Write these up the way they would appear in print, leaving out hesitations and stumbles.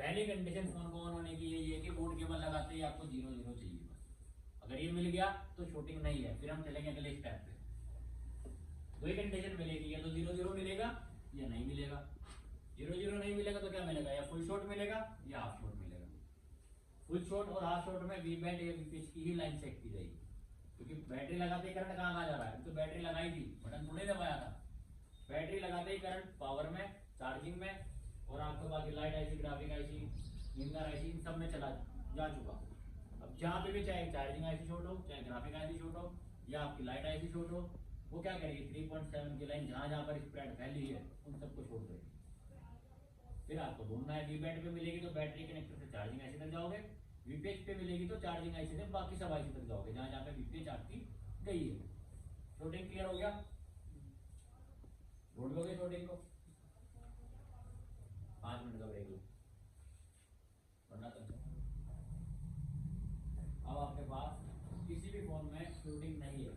पहली condition phone को on होने की ये है कि बूट केबल लगाते ही आपको 0 0 चाहिए बस। अगर ये मिल गया तो शूटिंग नहीं है, फिर हम चलेंगे अगले स्टेप पे। दो ही कंडीशन मिलेगी, या तो 0 0 मिलेगा या नहीं मिलेगा। 0 0 नहीं मिलेगा तो क्या मिलेगा, या फुल शॉट मिलेगा या हाफ शॉट मिलेगा। फुल शॉट और हाफ शॉट में वी बैंड या वी पिच की ही लाइन चेक की जाएगी, क्योंकि बैटरी लगाते ही करंट कहाँ जा रहा है, तो बैटरी लगाई थी, बटन थोड़े दबाया था। बैटरी लगाते ही करंट पावर में, चार्जिंग में, और आपके बाकी light IC, graphic IC, inner IC, इन सब में चला जा चुका। अब जहाँ पे भी चाहे चार्जिंग आईसी शॉर्ट हो, चाहे ग्राफिक आईसी शॉर्ट हो, या आपकी लाइट आईसी शॉर्ट हो, वो क्या करेगी, 3.7 की लाइन जहाँ जहाँ पर स्प्रेड फैली है उन सबको छोड़ देगी। फिर आपको ढूंढना है, वी बैंड पे मिलेगी तो बैटरी कनेक्टर से चार्जिंग आईसी तक जाओगे, वीपीएच पे मिलेगी तो चार्जिंग आईसी से बाकी सब आईसी तक जाओगे, जहाँ जहाँ पे वीपीएच आपकी गई है। शॉर्टिंग क्लियर हो गया? ढूंढ लोगे शॉर्टिंग को? 5 मिनट का ब्रेक लो, वरना तो अब आपके पास किसी भी फोन में शूटिंग नहीं है,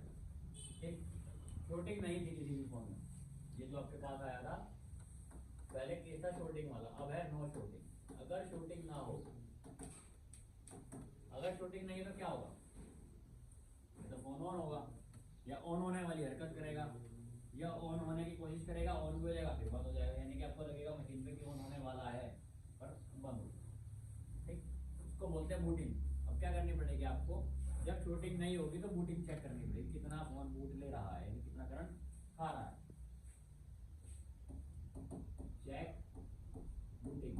ठीक? शूटिंग नहीं थी किसी भी फोन में। ये जो आपके पास आया था पहले केस था शूटिंग वाला, अब है नो शूटिंग। अगर शूटिंग ना हो, अगर शूटिंग नहीं है तो क्या होगा, तो फोन ऑन होगा, या ऑन होने वाली हरकत करेगा, या ऑन होने की कोशिश करेगा, ऑन भी हो जाएगा फिर बंद हो जाएगा, यानी कि आपको लगेगा मशीन पे कि ऑन होने वाला है पर बंद हो, ठीक? उसको बोलते हैं बूटिंग। अब क्या करनी पड़ेगी आपको, जब शूटिंग नहीं होगी तो बूटिंग चेक करनी पड़ेगी, कितना फोन बूट ले रहा है, यानी कितना करंट खा रहा है। Check booting,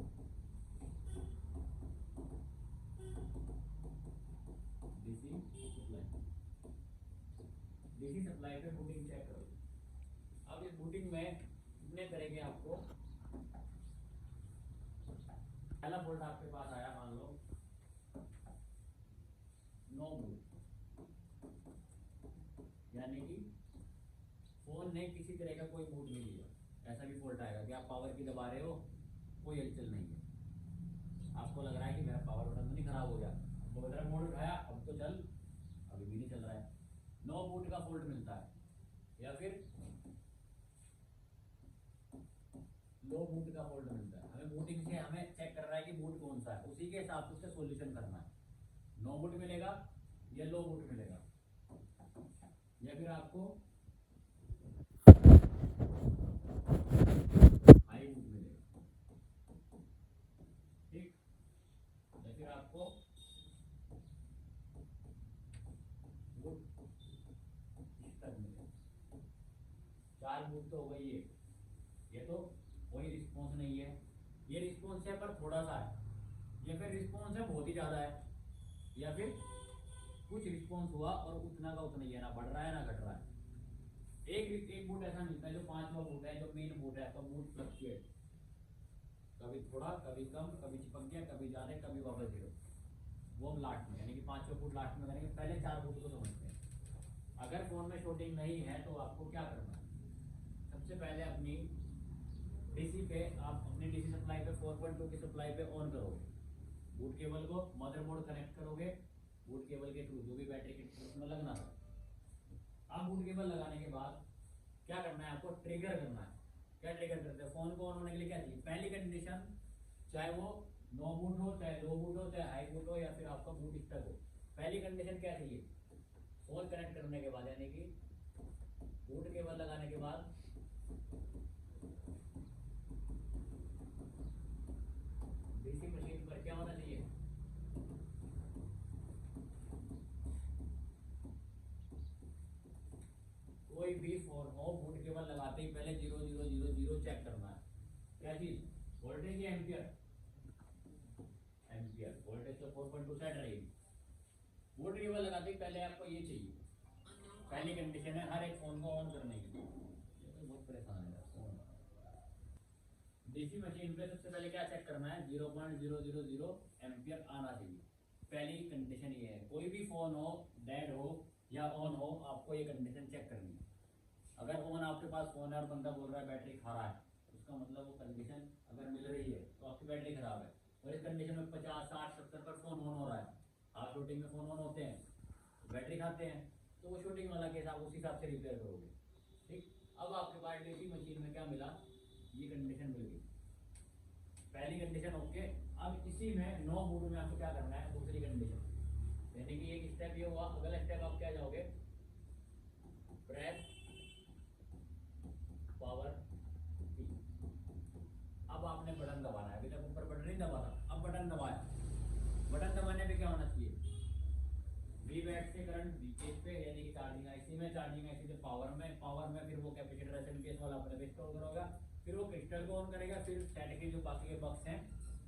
DC supply, DC supply पे बूटिंग चेक करो। अब इस बूटिंग में कितने करेंगे आपको, पहला बोल्ट आपके पास आया, मान लो नो बूट, यानी कि फोन ने किसी तरह का कोई बूट नहीं लिया। ऐसा भी फॉल्ट आएगा कि आप पावर की दबा रहे हो, कोई हलचल नहीं है, आपको लग रहा है कि मेरा पावर बटन तो नहीं खराब हो गया, तो मेरा मोड उठाया, अब तो चल, अभी भी नहीं चल रहा है, नो बूट का फॉल्ट मिलता है। या फिर लो बूट का फॉल्ट मिलता है। हमें बूटिंग से हमें चेक कर रहा है कि बूट कौन सा है, उसी के हिसाब से उसका सॉल्यूशन करना है। नो बूट मिलेगा या लो बूट मिलेगा, या फिर आपको हाई बूट मिलेगा, ठीक? या फिर आपको बूट स्टक मिलेगा। 4 बूट तो हो गई है, ये तो कोई रिस्पॉन्स नहीं है, ये रिस्पॉन्स है पर थोड़ा सा है, या फिर रिस्पॉन्स है बहुत ही ज्यादा है, या फिर कुछ रिस्पॉन्स हुआ और उतना का उतना ही है, ना बढ़ रहा है ना घट रहा है। एक बूट ऐसा मिलता है जो 5वां बूट है, जो मेन बूट है, तो बूट फ्लक्चुएट, कभी थोड़ा, कभी कम, कभी चिपक गया, कभी ज्यादा, कभी वापस जीरो, वो हम लास्ट में, यानी कि 5वां बूट लास्ट में करेंगे। पहले 4 बूट को समझते हैं। अगर फोन में शूटिंग नहीं है तो आपको क्या करना है, सबसे पहले अपनी डीसी पे, आप अपनी डीसी सप्लाई पे 4.2 की सप्लाई पे ऑन करोगे, बूट केबल को मदरबोर्ड कनेक्ट करोगे, बूट केबल के थ्रू जो भी बैटरी के उसमें लगना था। अब बूट केबल लगाने के बाद क्या करना है, आपको ट्रिगर करना है। क्या ट्रिगर करते हैं, फोन को ऑन होने के लिए क्या चाहिए, पहली कंडीशन, चाहे वो नो बूट हो, चाहे लो बूट हो, चाहे हाई बूट हो, या फिर आपका बूट स्टक हो, पहली कंडीशन क्या चाहिए, फोन कनेक्ट करने के बाद, यानी कि बूट केबल लगाने के बाद डीसी मशीन पर क्या होना चाहिए, कोई भी फोन हो, बूट केबल लगाते ही पहले 0 0 0 0 चेक करना है। क्या चीज, वोल्टेज या एम्पियर, एम्पियर, वोल्टेज तो 4.2 सेट रहेगी। बूट केबल लगाते ही पहले आपको ये चाहिए, पहली कंडीशन है हर एक फोन को ऑन करने की। बहुत परेशान है फोन, डीसी मशीन पे सबसे पहले क्या चेक करना है, 0.000 एम्पियर आना चाहिए। पहली कंडीशन ये है, कोई भी फोन हो, डेड हो या ऑन हो, आपको ये कंडीशन चेक करनी है। अगर ऑन आपके पास फोन है और बंदा बोल रहा है बैटरी खा रहा है, उसका मतलब वो कंडीशन अगर मिल रही है तो आपकी बैटरी खराब है। और इस कंडीशन में 50 60 70 पर फोन ऑन हो रहा है, आप शूटिंग में फोन ऑन होते हैं तो बैटरी खाते हैं, तो वो शूटिंग वाला केस आप उस हिसाब से रिपेयर करोगे, ठीक? अब आपके पास डीसी मशीन में क्या मिला, ये कंडीशन मिल गई, पहली कंडीशन ओके। अब इसी में नो बूट में आपको क्या करना है, दूसरी कंडीशन, यानी कि एक स्टेप ये हुआ, अगला स्टेप आप क्या जाओगे, प्रेस पावर की। अब आपने बटन दबाना है, अभी तक ऊपर बटन नहीं दबा था, अब बटन दबाया, बटन दबाने पे क्या होना चाहिए, वी बैट से करंट लीकेज पे, यानी कि चार्जिंग आईसी में, चार्जिंग आईसी से पावर में फिर वो कैपेसिटर एसएमपीएस वाला अपने पे स्टोर करोगा, फिर वो क्रिस्टल को ऑन करेगा, फिर सेट के जो बाकी के बक्स हैं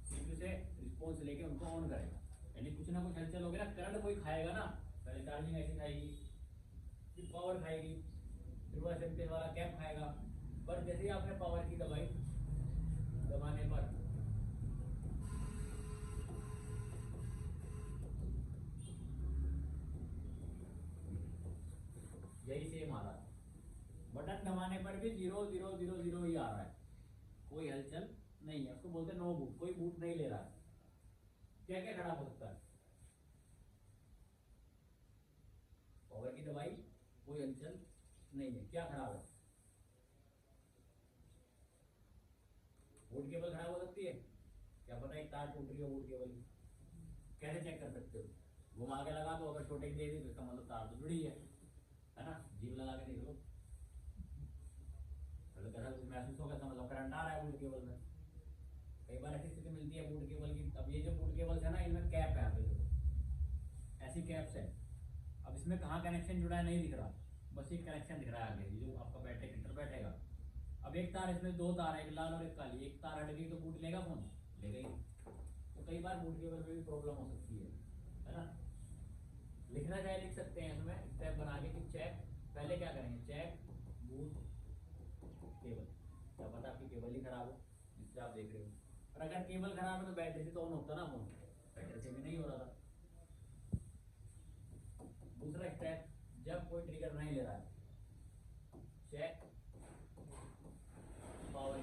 सीपीयू से रिस्पॉन्स लेके उनको ऑन करेगा। यानी कुछ ना कुछ हलचल होगी ना, करंट कोई खाएगा ना, पहले चार्जिंग आईसी खाएगी, फिर पावर खाएगी, फिर वो एसएमपीएस वाला कैप खाएगा। पर जैसे ही आपने पावर की दबाई, दबाने पर यही सेम आ रहा है, बटन दबाने पर भी 0 0 0 0 ही आ रहा है, कोई हलचल नहीं है, उसको बोलते हैं नो बूट, कोई बूट नहीं ले रहा है। क्या क्या खराब हो सकता है, पावर की दवाई, कोई हलचल नहीं है, क्या खराब है, बूट केबल खराब हो सकती है, क्या पता एक तार टूट रही हो बूट केबल की, कैसे चेक कर सकते हो, घुमा के लगा दो, अगर छोटे दे दी तो इसका मतलब तार तो जुड़ी है ना, जीव लगा के देख लो, मतलब कैसा कुछ महसूस होगा, इसका मतलब करंट आ रहा है बूट केबल में। कई बार ऐसी स्थिति मिलती है बूट केबल की, अब ये जो बूट केबल्स है ना, इनमें कैप है, आप देखो ऐसी कैप्स है, अब इसमें कहाँ कनेक्शन जुड़ा है नहीं दिख रहा, बस एक कनेक्शन दिख रहा है आगे, जो आपका बैटरी फिल्टर बैठेगा। अब एक तार, इसमें दो तार है, एक लाल और एक काली, एक तार हट गई तो बूट लेगा फोन, लेगा ही। तो कई बार बूट केबल में भी प्रॉब्लम हो सकती है ना। लिखना चाहे लिख सकते हैं इसमें स्टेप बना के कि चेक, पहले क्या करेंगे, चेक बूट केबल, क्या पता आपकी केबल ही खराब हो जिससे आप देख रहे हो, और अगर केबल खराब है तो बैटरी से तो ऑन होता ना फोन, बैटरी से भी नहीं हो रहा था। दूसरा स्टेप, जब कोई ट्रिगर नहीं ले रहा है, चेक पावर,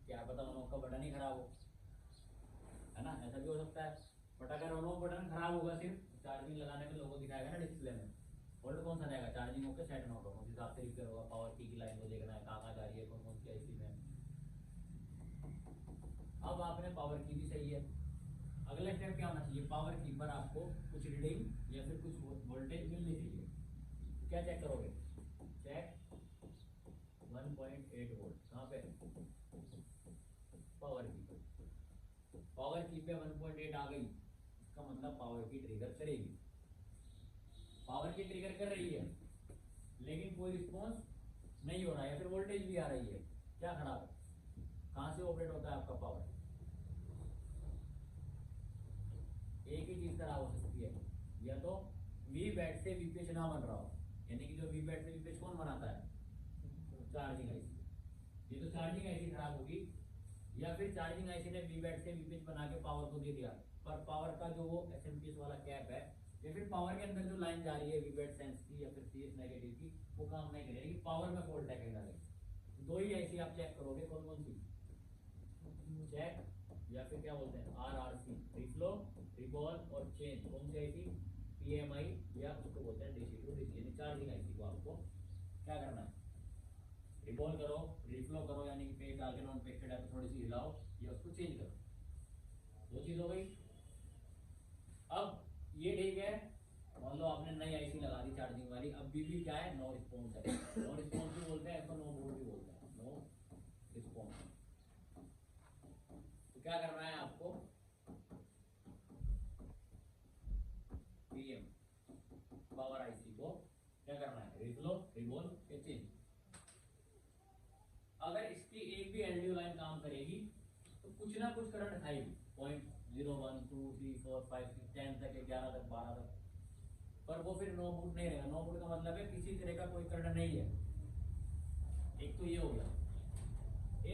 क्या पता ऑन ऑफ का बटन ही खराब हो, है ना, ऐसा भी हो सकता है। बट अगर ऑन ऑफ बटन खराब होगा, सिर्फ चार्जिंग लगाने में लोगों दिखाएगा ना डिस्प्ले में, वोल्ट कौन सा जाएगा, चार्जिंग होकर सेट नॉट होगा, उस हिसाब से रिपेयर होगा, पावर की लाइन को देखना है कहाँ जा रही है, कौन कौन सी आईसी में। अब आपने पावर की भी सही है, अगला स्टेप क्या होना चाहिए, पावर की पर आपको कुछ रीडिंग या फिर कुछ वोल्टेज मिलनी चाहिए, क्या चेक करोगे, चेक 1.8 वोल्ट, कहाँ पे, पावर की पे, पावर की पे 1.8 आ गई, इसका मतलब पावर की ट्रिगर करेगी, पावर की ट्रिगर कर रही है, लेकिन कोई रिस्पॉन्स नहीं हो रहा है, या फिर वोल्टेज भी आ रही है, क्या खराब है, कहाँ से ऑपरेट होता है आपका पावर, एक ही चीज खराब हो सकती है, या तो वी बैट से वीपीएच ना बन रहा हो, यानी कि जो वी बैट से वीपीएच कौन बनाता है, चार्जिंग आईसी, ये तो चार्जिंग आईसी खराब होगी, या फिर चार्जिंग आईसी ने वी बैट से वीपीएच बना के पावर को दे दिया, पर पावर का जो वो एसएमपीएस वाला कैप है, या फिर पावर के अंदर जो लाइन जा रही है वी बैट सेंस की या फिर सीएस नेगेटिव की, वो काम नहीं करेगी, पावर में फॉल्ट है कहीं ना कहीं। दो ही आईसी आप चेक करोगे, कौन कौन सी, चेक या फिर क्या बोलते हैं आरआरसी, रिफ्लो, रिबॉल और चेंज, कौन सी आईसी, पीएमआई या उसको बोलते हैं डीसी टू डीसी, यानी चार्जिंग आईसी को आपको क्या करना है, रिबॉल करो, रिफ्लो करो, यानी कि पेज डाल के नॉन पेस्टेड है तो थोड़ी सी हिलाओ, या उसको चेंज करो, दो चीज हो गई। अब ये ठीक है, मान लो आपने नई आईसी लगा दी चार्जिंग वाली, अब भी क्या है, नो रिस्पॉन्स है, नो रिस्पॉन्स भी बोलते हैं इसको, नो बूट भी बोलते हैं, नो रिस्पॉन्स। तो क्या करना है आपको, पीएम पावर आईसी को क्या करना है, रिफ्लो, रिबॉल या चेंज। अगर इसकी एक भी एलडीओ लाइन काम करेगी तो कुछ ना कुछ करंट खाएगी, 0.01 2 3 4 5 6 10 तक, 11 तक, 12 तक, पर वो फिर नो बूट नहीं रहेगा। नो बूट का मतलब है किसी तरह का कोई करंट नहीं है, एक तो ये हो गया।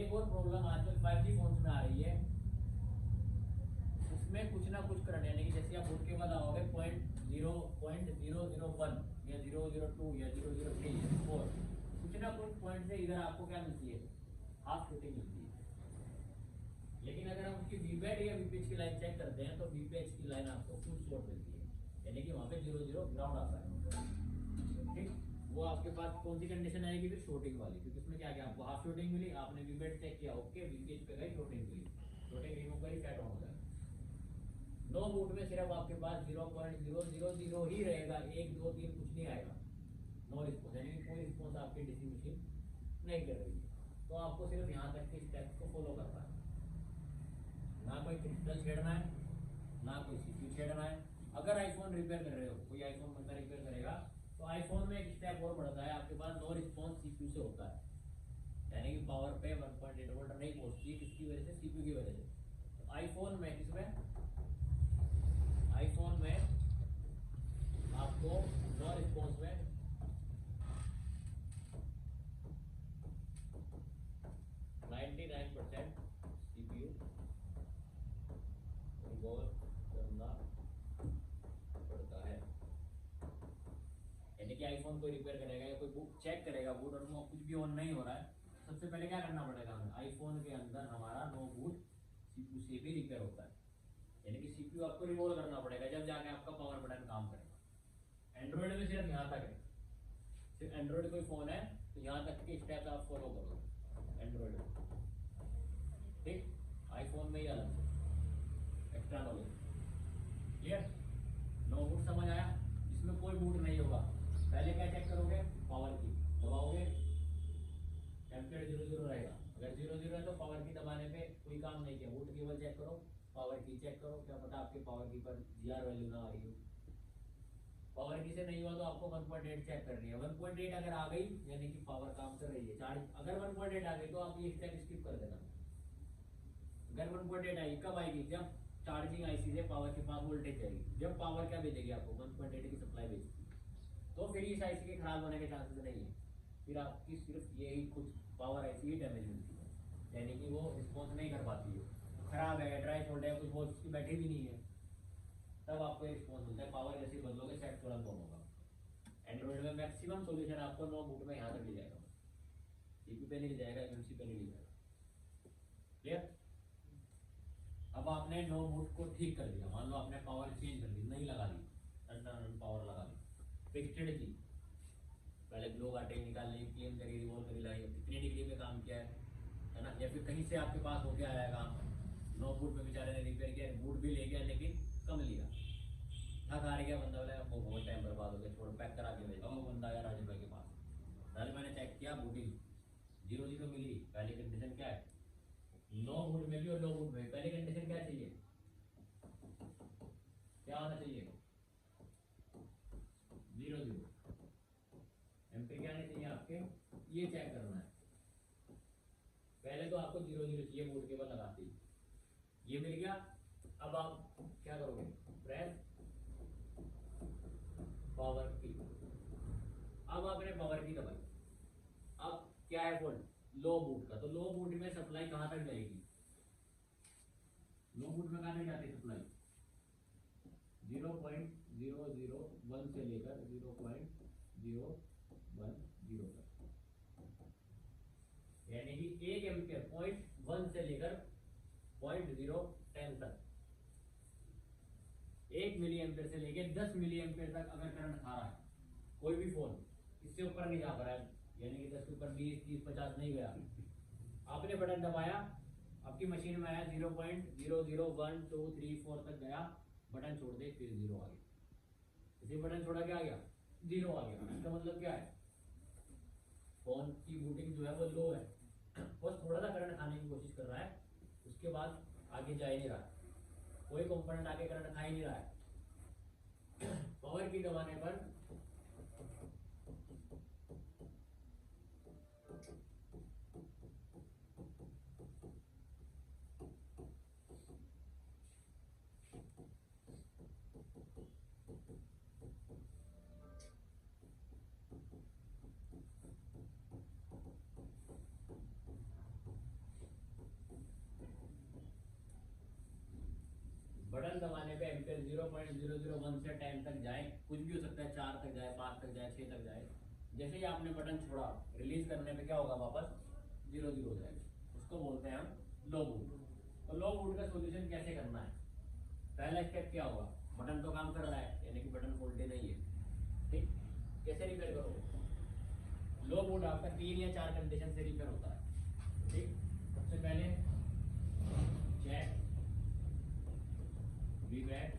एक और प्रॉब्लम आजकल 5G फोन्स में आ रही है, उसमें कुछ ना कुछ करंट, यानी कि जैसे आप बूट के बाद आओगे 0.001 या 002 या 003 या 4, कुछ ना कुछ पॉइंट से इधर आपको क्या मिलती है, हाफ शूटिंग मिलती है। लेकिन अगर हम उसकी वीबैट या वीपीएच की लाइन चेक करते हैं तो वीपीएच की लाइन आपको फुल शॉर्ट मिलती है, यानी कि वहाँ पे 0 ग्राउंड आता है, ठीक। वो आपके पास कौन सी कंडीशन आएगी, फिर शॉर्टिंग वाली, क्योंकि उसमें क्या क्या आपको हाफ शूटिंग मिली, आपने वीबैट चेक किया, ओके, वीपीएच पे गई, शॉर्टिंग मिली, शॉर्टिंग रिमूव करी, सेट ऑन हो जाए। नो बूट में सिर्फ आपके पास 0.000 ही रहेगा, 1 2 3 कुछ नहीं आएगा। नो रिस्पॉन्स यानी कि कोई रिस्पॉन्स आपकी डीसी मशीन नहीं कर रही है। तो आपको सिर्फ यहाँ तक के स्टेप्स को फॉलो करना है, ना कोई क्रिस्टल छेड़ना है, ना कोई सीपीयू छेड़ना है। अगर आईफोन रिपेयर कर रहे हो, कोई आईफोन बंदा रिपेयर करेगा, तो आईफोन में एक स्टेप और बढ़ता है, आपके पास नो रिस्पॉन्स सीपीयू से होता है, यानी कि पावर पे 1.8 वोल्ट नहीं पहुंचती है, किसकी वजह से? सीपीयू की वजह से। तो आईफोन में किसमें? आईफोन में आपको नो रिस्पॉन्स में 99% सीपीयू रिवॉल्व करना पड़ता है। यानी कि आईफोन कोई रिपेयर करेगा या कोई बुक चेक करेगा बूट और कुछ भी ऑन नहीं हो रहा है, सबसे पहले क्या करना पड़ेगा हमें? आईफोन के अंदर हमारा नो बूट सीपीयू से भी रिपेयर होता है, यानी कि सीपीयू आपको रिवॉल्व करना पड़ेगा, जब जाके आपका पावर बटन काम करेगा। एंड्रॉइड में सिर्फ यहाँ तक है, सिर्फ एंड्रॉइड कोई फोन है तो यहाँ तक के स्टेप्स आप फॉलो करोगे एंड्रॉइड में, ठीक। आईफोन में ही अलग से extra knowledge, clear? No boot समझ आया? इसमें कोई बूट नहीं होगा। पहले क्या चेक करोगे? पावर की दबाओगे, टेम्पलेट 00 रहेगा। अगर 00 है तो पावर की दबाने पे कोई काम नहीं किया, बूट केवल चेक करो, पावर की चेक करो, क्या पता आपके पावर की पर जीआर वैल्यू ना आ रही हो। पावर की से नहीं हुआ तो आपको 1.8 चेक करनी है। 1.8 अगर आ गई यानी कि पावर काम कर रही है। चार्ज अगर 1.8 आ गई तो आप ये स्टेप स्किप कर देना। अगर 1.8 आई कब आएगी? जब चार्जिंग आईसी से पावर के पास वोल्टेज जाएगी, जब पावर क्या भेजेगी आपको? 1.8 की सप्लाई भेजेगी, तो फिर इस आईसी के खराब होने के चांसेस नहीं है, फिर आपकी सिर्फ यही कुछ पावर आईसी ही डैमेज मिलती है, यानी कि वो रिस्पॉन्स नहीं कर पाती है, खराब है, ड्राई फोल्ड है, कुछ बहुत उसकी बैटरी भी नहीं है, तब आपको रिस्पॉन्स मिलता है। पावर जैसे बदलोगे सेट तुरंत ऑन होगा। एंड्रॉइड में मैक्सिमम सोल्यूशन आपको नो बूट में यहाँ तक ले जाएगा, सीपीयू पे नहीं ले जाएगा, एमसी पे नहीं ले जाएगा, क्लियर? अब आपने नो बूट को ठीक कर दिया, मान लो आपने पावर चेंज कर दी, नहीं लगा दी, टर्न पावर लगा दी, फिक्स्ड की पहले ग्लो काटे निकालने क्लीन करी रिवॉल्व करी लाई, कितनी डिग्री पे काम किया है ना, या फिर कहीं से आपके पास होके आया काम, नो बूट में बेचारे ने रिपेयर किया, बूट भी ले गया लेकिन कम लिया, थक हार गया बंदा, बोला आपको बहुत टाइम बर्बाद हो गया, छोड़ पैक करा के भेजा। वो बंदा आया राजू भाई के पास, राजू मैंने चेक किया बूटिंग 00 मिली, पहली कंडीशन क्या है? नो बूट मिली और लो बूट में पहली कंडीशन क्या चाहिए? क्या होना चाहिए? 00 एम्पीयर क्या आने चाहिए आपके? ये चेक करना है। पहले तो आपको 00 चाहिए, बूट केवल लगाते ही ये मिल गया। अब आप क्या करोगे? प्रेस पावर की, अब आपने पावर की दबाई, अब क्या है फॉल्ट? लो बूट का। तो लो बूट में सप्लाई कहां तक जाएगी? लो बूट में कहां तक जाती है सप्लाई? 0.001 से लेकर 0.010 तक, यानी कि 1 एम्पियर 0.1 से लेकर 0.010 तक, 1 मिली एम्पियर से लेकर 10 मिली एम्पियर तक अगर करंट खा रहा है कोई भी फोन, इससे ऊपर नहीं जा पा रहा है, यानी कि 10 के ऊपर 20 30 50 नहीं गया, आपने बटन दबाया, आपकी मशीन में आया 0.00123 4 तक गया, बटन छोड़ दे फिर 0 आ गया, इसी बटन छोड़ा क्या आ गया? 0 आ गया। इसका मतलब क्या है? फोन की बूटिंग जो है वो लो है, बस थोड़ा सा करंट खाने की कोशिश कर रहा है, उसके बाद आगे जा ही नहीं रहा, कोई कंपोनेंट आगे करंट खा ही नहीं रहा है। पावर की दबाने पर बटन दबाने पे एम्पियर 0.001 से 10 तक जाए, कुछ भी हो सकता है, 4 तक जाए, 5 तक जाए, 6 तक जाए, जैसे ही आपने बटन छोड़ा रिलीज करने पे क्या होगा? वापस 00 हो जाएगा, उसको बोलते हैं हम लो बूट। तो लो बूट का सोल्यूशन कैसे करना है? पहला स्टेप क्या होगा? बटन तो काम कर रहा है, यानी कि बटन फॉल्टी नहीं है, ठीक। कैसे रिपेयर करोगे? लो बूट आपका 3 या 4 कंडीशन से रिपेयर होता है, ठीक। सबसे पहले चेक रीबैक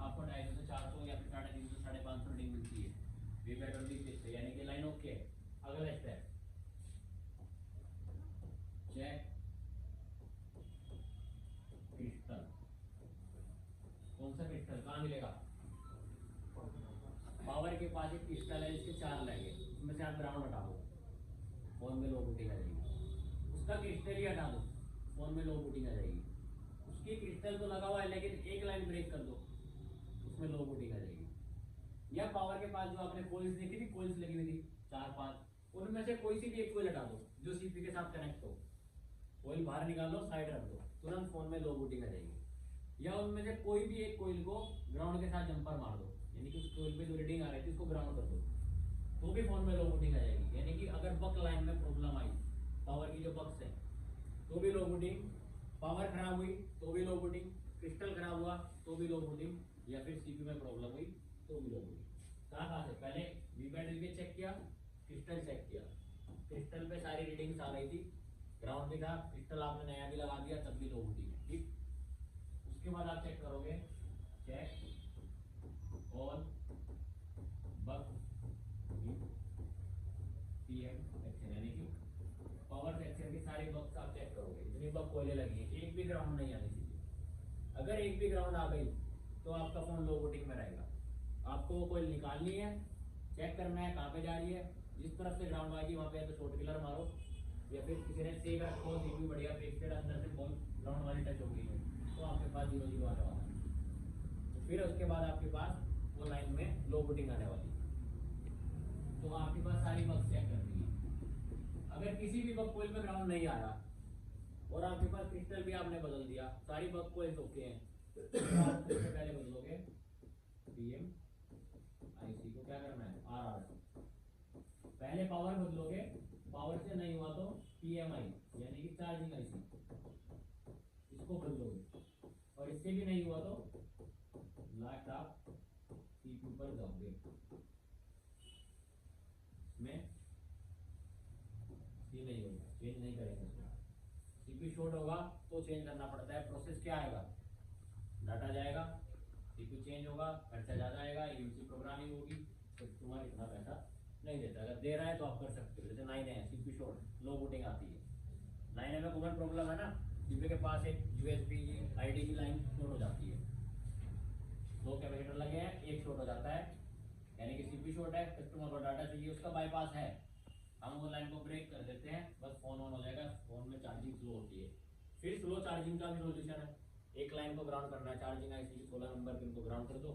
आपको 250 से 400 या फिर 350 550 रीडिंग मिलती है वीबेट और वीपीएच से, यानी कि लाइन ओके है। अगला स्टेप चेक क्रिस्टल। कौन सा क्रिस्टल, कहाँ मिलेगा? पावर के पास एक क्रिस्टल है, इसके 4 लेग है, उसमें से आप ग्राउंड हटा दो, फोन में लो बूटिंग आ जाएगी। उसका क्रिस्टल ही हटा दो, फोन में लो बूटिंग आ जाएगी। उसकी क्रिस्टल तो लगा हुआ है लेकिन एक लाइन ब्रेक कर दो, उसमें लो बूटिंग आ जाएगी। या पावर के पास जो आपने कोइल्स देखी थी, कोइल्स लगी हुई थी 4-5, उनमें से कोई सी भी एक कोइल हटा दो जो सीपी के साथ कनेक्ट हो, कोइल बाहर निकाल लो, साइड रख दो, तुरंत फोन में लो बूटिंग आ जाएगी। या उनमें से कोई भी एक कोइल को ग्राउंड के साथ जंपर मार दो, यानी कि उस कोइल पे जो रीडिंग आ रही थी उसको ग्राउंड कर दो, तो भी फोन में लो बूटिंग आ जाएगी। यानी कि अगर बक लाइन में प्रॉब्लम आई, पावर की जो बक्स है तो भी लो बूटिंग, पावर खराब हुई तो भी लो बूटिंग, क्रिस्टल खराब हुआ तो भी लो बूटिंग, या फिर सीपी में प्रॉब्लम हुई तो भी लो बूटिंग। कहाँ से पहले वीबैंड भी चेक किया, क्रिस्टल चेक किया, क्रिस्टल पे सारी रीडिंग्स आ रही थी, ग्राउंड भी था, क्रिस्टल आपने नया भी लगा दिया तब भी लो बूटिंग है, ठीक। उसके बाद आप चेक करोगे चेक ऑल बक पीएम सेक्शन, यानी कि पावर सेक्शन की सारी बक्स आप चेक करोगे, इतनी बक कोयले लगी है, एक भी ग्राउंड नहीं आनी चाहिए। अगर एक भी ग्राउंड आ गई तो आपका फोन लो बूटिंग में रहेगा। आपको वो कोयल निकालनी है, चेक करना है कहाँ पे जा रही है, जिस तरफ से ग्राउंड आएगी वहाँ पे या तो शॉर्ट किलर मारो, या फिर किसी ने सेक रखो, सीपी बढ़िया फिक्स्ड अंदर से फोन ग्राउंड वाली टच हो गई है तो आपके पास 0-0 आने वाला है। तो फिर उसके बाद आपके पास वो लाइन में लो बूटिंग आने वाली है, तो आपके पास सारी बक्स चेक करनी है। अगर किसी भी बक कोयल में ग्राउंड नहीं आया और आपके पास क्रिस्टल भी आपने बदल दिया, सारी बक कोयल ओके हैं, तो आप सबसे पहले बदलोगे पीएम आईसी को, क्या करना है आरआर, पहले पावर बदलोगे, पावर से नहीं हुआ तो पीएमआई यानी कि चार्जिंग आईसी, इसको बदलोगे, और इससे भी नहीं हुआ तो लास्ट आप सीपीयू पर जाओगे, इसमें ये नहीं होगा, चेंज नहीं करेंगे इसमें। सीपीयू शॉर्ट होगा तो चेंज करना पड़ता है, प्रोसेस क्या आएगा, डाटा जाएगा, सीपीयू चेंज होगा, खर्चा ज़्यादा आएगा, यूसी प्रोग्रामिंग होगी, तो तुम्हारा इतना पैसा नहीं देता। अगर दे रहा है तो आप कर सकते हो, जैसे 9 है सीपीयू शॉर्ट, लो बूटिंग आती है, 9 में कॉमन प्रॉब्लम है ना, सीपीयू के पास एक यूएसबी आईडी की लाइन शॉर्ट हो जाती है, 2 कैपेसिटर लगे हैं, एक शॉर्ट हो जाता है, यानी कि सीपीयू शॉर्ट है, कस्टमर को डाटा चाहिए, उसका बाईपास है, हम वो लाइन को ब्रेक कर देते हैं, बस फोन ऑन हो जाएगा, फोन में चार्जिंग स्लो होती है। फिर स्लो चार्जिंग का भी सोल्यूशन है, एक लाइन को ग्राउंड करना है, चार्जिंग आईसी की 16 नंबर पिन को ग्राउंड कर दो,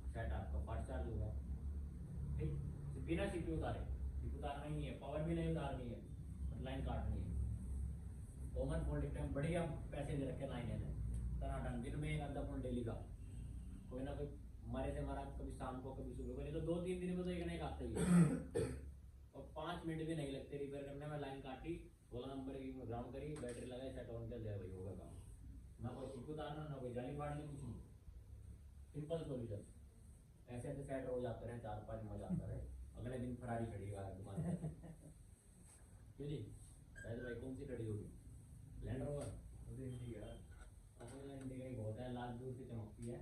सेट आपका फास्ट चार्ज होगा, ठीक। बिना सीपीयू उतारे, सीपीयू उतारना ही नहीं है, पावर भी नहीं उतारनी है, बस लाइन काटनी है। कॉमन फोल्डिंग टाइम बढ़िया पैसे दे रखे 9 ने, टनाटन, दिन में 1 आधा फोन डेली का, कोई ना कोई हमारे से हमारा कभी शाम को कभी सुबह को, नहीं तो 2-3 दिन में तो एक नहीं काटते ही, और 5 मिनट भी नहीं लगते रिपेयर करने में, लाइन काटी, 16 नंबर की ग्राउंड करी, बैटरी लगाई, सेट ऑन कर दिया, भाई होगा काम, ना कोई सीपीयू उतारना, ना कोई जाली फाड़नी, कुछ नहीं, सिंपल सोल्यूशन। ऐसे ऐसे सेट हो जाते रहे, 4-5 मजा आता रहे, अगले दिन फरारी खड़ी है दुकान पर, क्यों जी शायद भाई कौन सी खड़ी होगी, लैंड रोवर, इंडिका ही बहुत है, लाल दूर से चमकती है,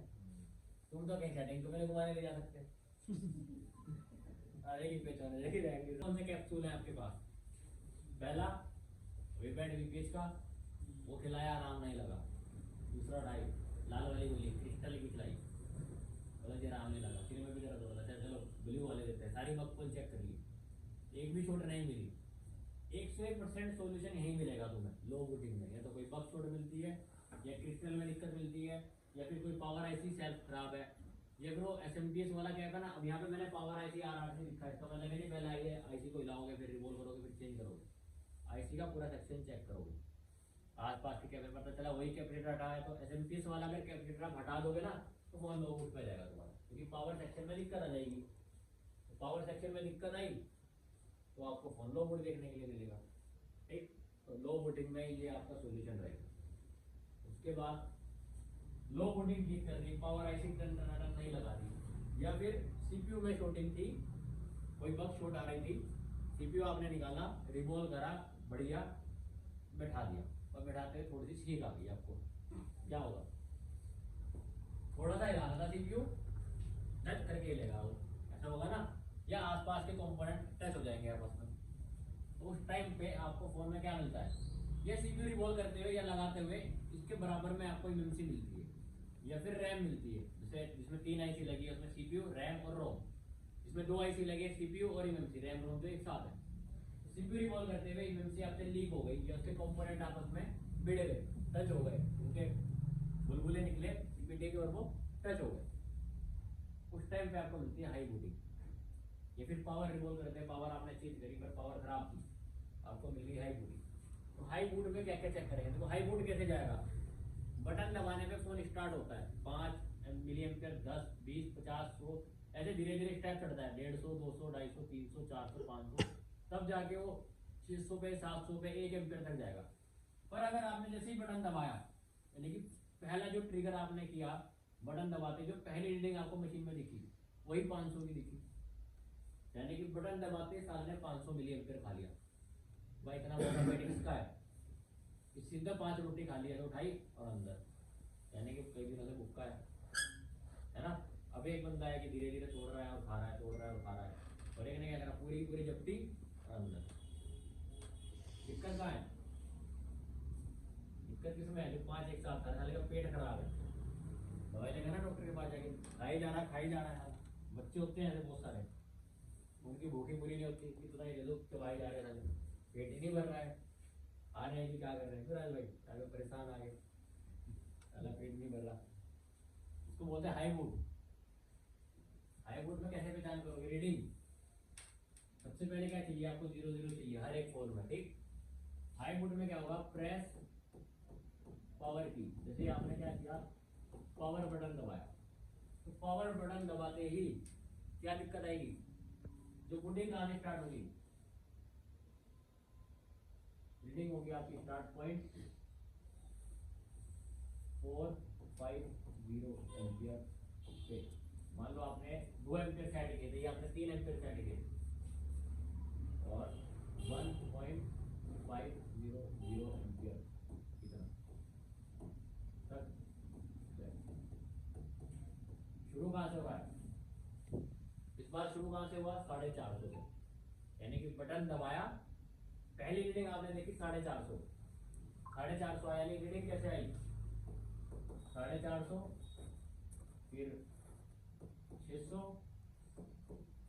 तुम तो कहीं सेटिंग तो मेरे घुमाने ले जा सकते अरे की पहचान रहेंगे। कौन से कैप्सूल है आपके पास, पहला वीबैंड वीपीएच का, वो खिलाया आराम नहीं लगा, दूसरा ढाई लाल वाली गोली क्रिस्टल की खिलाई, बोला जी आराम नहीं लगा, सिर में भी दर्द हो रहा था, चलो ब्लू वाले देते हैं, सारी मकबूल चेक कर ली, एक भी शॉट नहीं मिली। 101% सोल्यूशन यही मिलेगा तुम्हें लो बूटिंग में, या तो कोई बग शॉट मिलती है, या क्रिस्टल में दिक्कत मिलती है, या फिर कोई पावर आईसी सेल्फ खराब है, या फिर वो एसएमपीएस वाला क्या है ना, अब यहाँ पे मैंने पावर आईसी आरआर से लिखा है, इसका मतलब नहीं पहले आईसी को हिलाओगे, फिर रिवॉल्व करोगे, फिर चेंज करोगे, आईसी का पूरा सेक्शन चेक करोगे, आसपास के कैपेसिटर पता चला वही कैपेसिटर हटा है, तो एसएमपीएस वाला अगर कैपेसिटर आप हटा दोगे ना तो फोन लो बूट पे जाएगा तुम्हारा, क्योंकि पावर सेक्शन में दिक्कत आ जाएगी, तो पावर सेक्शन में दिक्कत आई तो आपको फोन लो बूट देखने के लिए मिलेगा, ठीक। तो लो बूटिंग में ये आपका सोल्यूशन रहेगा। उसके बाद लो बूटिंग ठीक कर दी, पावर आईसी टन नहीं लगा दी, या फिर सीपीयू में शॉर्टिंग थी, कोई बग शॉट आ रही थी, सीपीयू आपने निकाला, रिवॉल्व करा, बढ़िया बैठा दिया, और बैठाते हुए थोड़ी सी छींक आ गई आपको, क्या होगा, थोड़ा सा हिलाना था सीपीयू, टाइम पे आपको फोन में क्या मिलता है, ये सीपीयू रिवॉल्व करते हुए या लगाते हुए इसके बराबर में आपको एमएमसी मिलती है या फिर रैम मिलती है, जैसे जिसमें 3 आईसी लगी है, उसमें सीपीयू रैम और रोम, इसमें 2 आईसी लगे सीपीयू और एमएमसी, रैम रोम तो एक साथ है। सीपीयू रिवॉल्व करते हुए एमएमसी आपसे लीक हो गई या उसके कंपोनेंट आपस में भिड़ गए, टच हो गए, उनके बुलबुले निकले सीपीटी के और वो टच हो गए, उस टाइम पे आपको मिलती है हाई बूटिंग। ये फिर पावर रिवॉल्व करते हैं, पावर आपने चेंज करी पर पावर खराब थी, आपको मिल गई हाई बूटिंग। तो हाई बूट में क्या क्या चेक करेंगे, तो हाई बूट कैसे जाएगा, बटन दबाने पे फोन स्टार्ट होता है 5 मिली एम्पियर, 10, 20, 50, 100 ऐसे धीरे धीरे स्टेप चढ़ता है, 150, 200, 250, 300, 400, 500, तब जाके वो 600 पे, 700 पे, 1 एम्पियर तक जाएगा। पर अगर आपने जैसे ही बटन दबाया, यानी कि पहला जो ट्रिगर आपने किया बटन दबाते, जो पहली रीडिंग आपको मशीन में दिखी वही 500 की दिखी, यानी कि बटन दबाते साल ने 500 मिली एम्पियर खा लिया। भाई इतना मैथमेटिक्स का है कि सीधा 5 रोटी खा लिया तो उठाई और अंदर, यानी कि कई दिनों से भूखा है ना। अब एक बंदा है कि धीरे धीरे तोड़ रहा है और खा रहा है, तोड़ रहा है और खा रहा है, और एक ने क्या करा, पूरी पूरी जप्ती और अंदर। दिक्कत कहाँ है, दिक्कत किसमें है, जो 5 एक साथ खा रहा है, पेट खराब है, दवाई लेगा ना डॉक्टर के पास जाके, खाई जा रहा है, खाई जा रहा है। बच्चे होते हैं ऐसे बहुत सारे, उनकी भूखी पूरी नहीं होती, कितना ही दे दो चबाई जा रहे हैं, पेट ही नहीं भर रहा है, आ रहे हैं कि क्या कर रहे हैं, फिर भाई अगर परेशान आ गए, पेट नहीं भर रहा, इसको बोलते हैं हाई बूट। हाई बूट में कैसे पहचान करोगे, रीडिंग सबसे पहले क्या चाहिए आपको, 00 चाहिए हर एक फोन में, ठीक। हाई बूट में क्या होगा, प्रेस पावर की, जैसे आपने क्या किया, पावर बटन दबाया, तो पावर बटन दबाते ही क्या दिक्कत आएगी, जो बूटिंग आने स्टार्ट होगी, रीडिंग होगी आपकी स्टार्ट पॉइंट 450 एम्पियर पे। मान लो आपने 2 एम्पियर सेट किए थे, ये आपने 3 एम्पियर सेट किए और 1.500 एम्पियर इतना तक। शुरू कहाँ से हुआ है, इस बार शुरू कहाँ से हुआ, 450 से, यानी कि बटन दबाया, पहली रीडिंग आपने देखी 450, 450 आया, यानी रीडिंग कैसे आई, 450, फिर 600,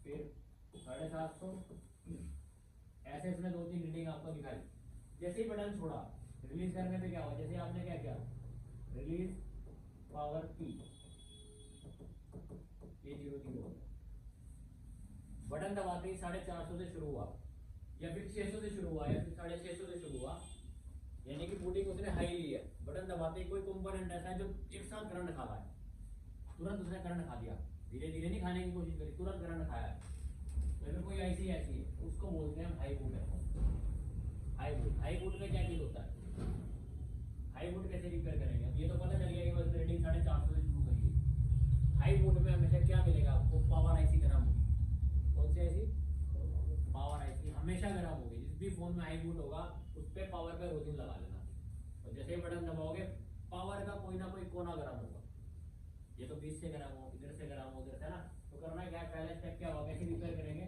फिर 750, ऐसे इसमें 2-3 रीडिंग आपको दिखाई। जैसे ही बटन छोड़ा, रिलीज करने पे क्या हुआ, जैसे आपने क्या किया, रिलीज पावर की, ये 0 बटन दबाते ही 450 से शुरू हुआ, या फिर 600 से शुरू हुआ, या फिर 650 से शुरू हुआ, यानी कि बूटिंग उसने हाई ली है। बटन दबाते ही कोई कंपोनेंट ऐसा है जो एक साथ करंट खा रहा है, तुरंत उसने करंट खा दिया, धीरे धीरे नहीं खाने की कोशिश करी, तुरंत करंट खाया है, तो फिर कोई ऐसी ऐसी है, उसको बोलते हैं हाई बूट है। हाई बूट, हाई बूट में क्या चीज होता है, हाई बूट कैसे रिपेयर करेंगे, अब ये तो पता चल गया कि बस रीडिंग 450 से शुरू करिए। हाई बूट में हमेशा क्या मिलेगा आपको, पावर आईसी गर्म होगी, कौन सी आईसी, पावर आईसी हमेशा गर्म होगी, जिस भी फोन में हाई बूट होगा उस पर पावर का रोजिन लगा लेना, और जैसे ही बटन दबाओगे पावर का कोई ना कोई कोना गर्म होगा, ये तो 20 से गर्म हो, इधर से गर्म हो, उधर से ना, तो करना क्या है, पहला स्टेप क्या होगा, कैसे रिपेयर करेंगे,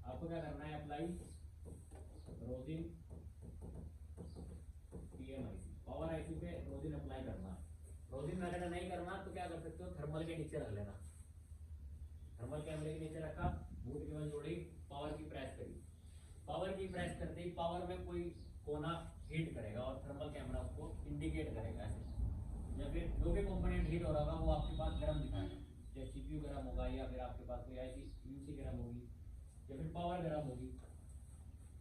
आपको क्या करना है, apply rosin PMIC, power IC पे रोजिन अप्लाई करना। रोजिन अगर नहीं करना तो क्या कर सकते हो, थर्मल के नीचे रख लेना, थर्मल कैमरे के नीचे रखा, बूट केबल जोड़ी, पावर की प्रेस करी, पावर की प्रेस करते ही पावर में कोई कोना हीट करेगा और थर्मल कैमरा उसको इंडिकेट करेगा ऐसे, या फिर जो भी कंपोनेंट हीट हो रहा होगा वो आपके पास गर्म दिखाएगा, जैसे सीपीयू गर्म होगा, या फिर आपके पास कोई ऐसी यूसी गर्म होगी, या फिर पावर गर्म होगी,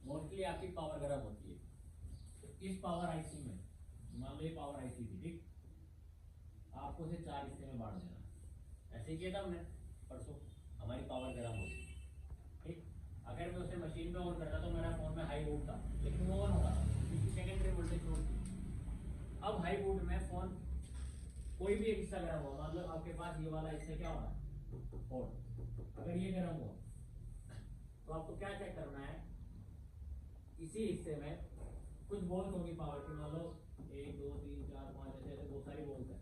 मोस्टली आपकी पावर गर्म होती है। तो इस पावर आईसी में मान लो ये पावर आईसी थी, ठीक, आपको उसे 4 हिस्से में बांट देना, ऐसे किया था हमने परसों, हमारी पावर गर्म होगी, ठीक। अगर मैं उसे मशीन में ऑन करता तो मेरा फोन में हाई बूट था, लेकिन वो ऑन हो रहा था क्योंकि सेकेंडरी वोल्टेज लोड थी। अब हाई बूट में फोन कोई भी एक हिस्सा गर्म हुआ, मान लो आपके पास ये वाला हिस्सा क्या हो रहा है, फोन, अगर ये गर्म हुआ तो आपको क्या चेक करना है, इसी हिस्से में कुछ बोल्ट होगी पावर की, मान लो 1 2 3 4 5 ऐसे बहुत सारी बोल्ट है,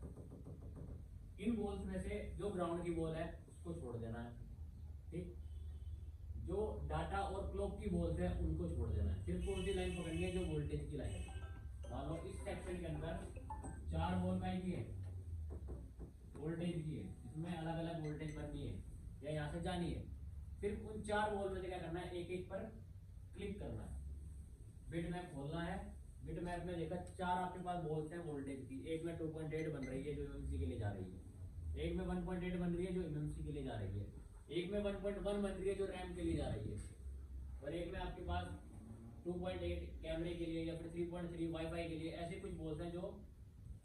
इन बोल्ट में से जो ग्राउंड की बोल है उसको छोड़ देना है, ठीक। जो डाटा और क्लॉक की बॉल्स है उनको छोड़ देना है। सिर्फ कौन सी लाइन पकड़नी है, जो वोल्टेज की लाइन है। मान लो इस सेक्शन के अंदर 4 बॉल का की है, वोल्टेज की है, इसमें अलग अलग वोल्टेज बननी है या यहाँ से जानी है। सिर्फ उन 4 बॉल में से क्या करना है, एक एक पर क्लिक करना है, बिट मैप खोलना है। बिट मैप में देखा 4 आपके पास बॉल्स हैं वोल्टेज की। एक में 2.8 बन रही है जो एमएमसी के लिए जा रही है, एक में 1.8 बन रही है जो एमएमसी के लिए जा रही है, एक में 1.1 बन रही है जो रैम के लिए जा रही है, और एक में आपके पास 2.8 कैमरे के लिए या फिर 3.3 वाईफाई के लिए। ऐसे कुछ बॉल्स हैं जो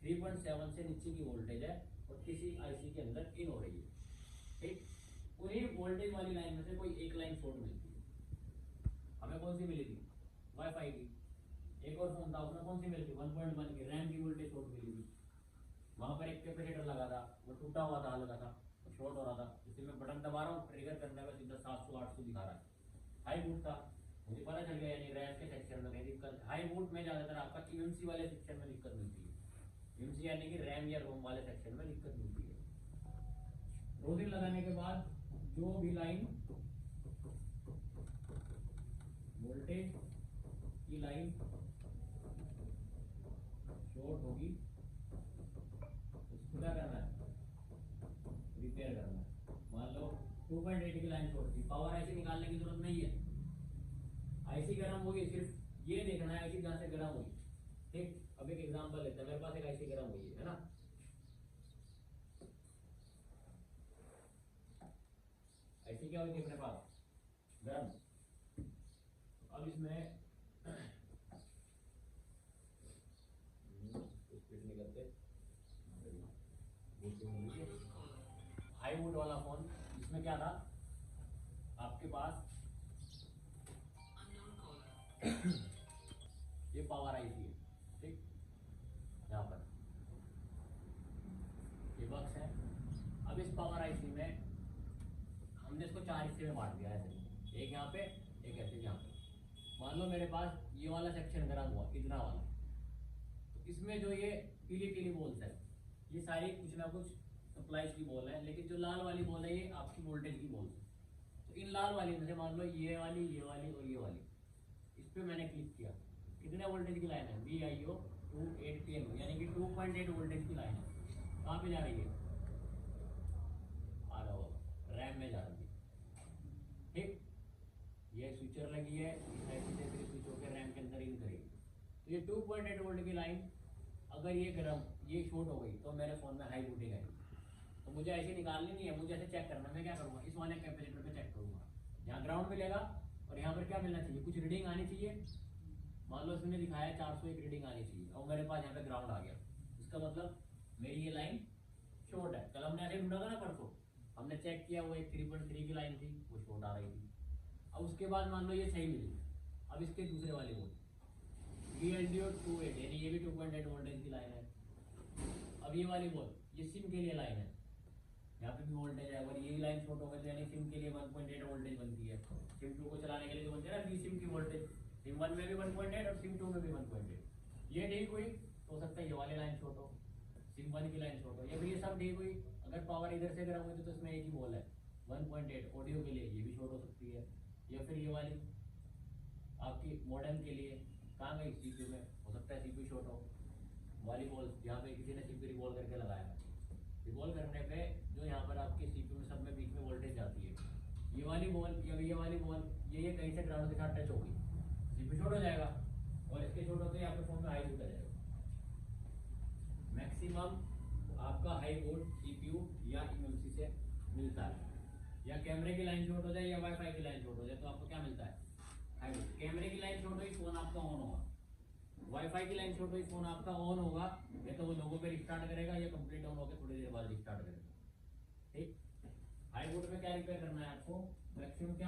3.7 से नीचे की वोल्टेज है और किसी आईसी के अंदर इन हो रही है। ठीक, उन्हीं वोल्टेज वाली लाइन में से कोई एक लाइन शॉर्ट मिलती है। हमें कौन सी मिली थी, वाईफाई की। एक और फोन था उसमें कौन सी मिली थी, 1.1 की रैम की वोल्टेज शॉर्ट मिली थी। वहां पर एक कैपेसिटर लगा था, वो टूटा हुआ था, लगा था, शॉर्ट हो रहा था। इसे मैं बटन दबा रहा हूँ, ट्रिगर करने में सीधा 700-800 दिखा रहा है। हाई वोल्ट था, मुझे पता चल गया यानी रैम के सेक्शन में कहीं दिक्कत। हाई वोल्ट में ज्यादातर आपका ईएमसी वाले सेक्शन में दिक्कत मिलती है। ईएमसी यानी कि रैम या रोम वाले सेक्शन में दिक्कत मिलती है। रोलिंग लगाने के बाद जो भी लाइन वोल्टेज की लाइन शॉर्ट होगी उसको क्या करना है, रिपेयर करना है। मान लो 2.8 की लाइन शॉर्ट थी, पावर आईसी निकालने की जरूरत नहीं है, आईसी गर्म होगी, सिर्फ ये देखना है आईसी जहां से गर्म हुई। ठीक, अब एक एग्जांपल लेते हैं, मेरे पास एक आईसी गर्म हुई है ना, आईसी क्या हुई थी अपने पास, गर्म। अब इसमें स्पीड नहीं करते, हाई वोल्ट वाला फोन, इसमें क्या था आपके पास ये पावर आईसी है। ठीक, यहाँ पर ये बक्स है। अब इस पावर आईसी में हमने इसको 4 हिस्से में बांट दिया है, ऐसे एक यहाँ पे, एक ऐसे यहाँ पे। मान लो मेरे पास ये वाला सेक्शन गर्म हुआ, इतना वाला, तो इसमें जो ये पीली पीली बॉल्स है ये सारी कुछ ना कुछ सप्लाई की बॉल है, लेकिन जो लाल वाली बॉल है ये आपकी वोल्टेज की बॉल है। तो इन लाल वाली में से मान लो ये वाली, ये वाली और ये वाली, इस पर मैंने क्लिक किया, कितने वोल्टेज की लाइन है, VIO 280 यानी कि 2.8 वोल्टेज की लाइन है। कहाँ पे जा रही है, आ रहा होगा रैम में जा रही है। ठीक, ये स्विचर लगी है, इस आईसी से फिर स्विच होकर रैम के अंदर इन करेगी। तो ये 2.8 वोल्ट की लाइन अगर ये गर्म, ये शॉर्ट हो गई तो मेरे फोन में हाई वोल्टेज आएगी। तो मुझे ऐसे निकालनी नहीं है, मुझे ऐसे चेक करना है। मैं क्या करूँगा, इस वाले कैपेसिटर पे चेक करूँगा, यहाँ ग्राउंड मिलेगा और यहाँ पर क्या मिलना चाहिए, कुछ रीडिंग आनी चाहिए। मान लो इसने दिखाया 401 रीडिंग आनी चाहिए और मेरे पास यहाँ पे ग्राउंड आ गया, इसका मतलब मेरी ये लाइन शॉर्ट है। कल हमने ऐसे ढूंढा था ना परसों, हमने चेक किया, वो एक 3.3 की लाइन थी, वो शॉर्ट आ रही थी। अब उसके बाद मान लो ये सही मिली, अब इसके दूसरे वाले वोल्ट VLDO 28 यानी ये भी 2.8 वोल्टेज की लाइन है। अब ये वाली बॉल ये सिम के लिए लाइन है, यहाँ पे भी वोल्टेज है। अगर ये लाइन शॉर्ट होगा तो यानी सिम के लिए 1.8 वोल्टेज बनती है। सिम 2 को चलाने के लिए जो बनती है ना V सिम की वोल्टेज, सिम 1 में भी 1.8 और सिम 2 में भी 1.8। ये ठीक हुई तो हो सकता है ये वाली लाइन शॉर्ट हो, सिम 1 की लाइन शॉर्ट हो, या फिर ये सब ठीक हुई। अगर पावर इधर से गर्म हुई तो इसमें एक ही बॉल है 1.8 ऑडियो के लिए, ये भी शॉर्ट हो सकती है। या फिर ये वाली आपकी मॉडर्न के लिए कहाँ गई, CPU में, हो सकता है CPU शॉर्ट हो। वाली बॉल यहाँ पे किसी ने CPU रिवॉल्व करके लगाया है, रिवॉल्व करने पे जो यहाँ पर आपके CPU में सब में बीच में वोल्टेज जाती है, ये वाली बॉल या ये वाली बॉल ये कहीं से ग्राउंड के साथ टच होगी, CPU शॉर्ट हो जाएगा और इसके शॉर्ट होते ही आपके फोन में हाई वोल्ट आ जाएगा। मैक्सिमम आपका हाई वोल्ट CPU या eMMC से मिलता है। या कैमरे की लाइन शॉर्ट हो जाए या वाईफाई की लाइन शॉर्ट हो जाए तो आपको क्या मिलता है, हाई वोल्ट। कैमरे की लाइन शॉर्ट हुई फोन आपका ऑन होगा, वाईफाई की लाइन शॉर्ट हुई फोन आपका ऑन होगा, या तो वो लोगों पे रिस्टार्ट करेगा या कंप्लीट ऑन होकर थोड़ी देर बाद रिस्टार्ट करेगा। ठीक, हाई वोल्ट में क्या रिपेयर करना है आपको, मैक्सिमम क्या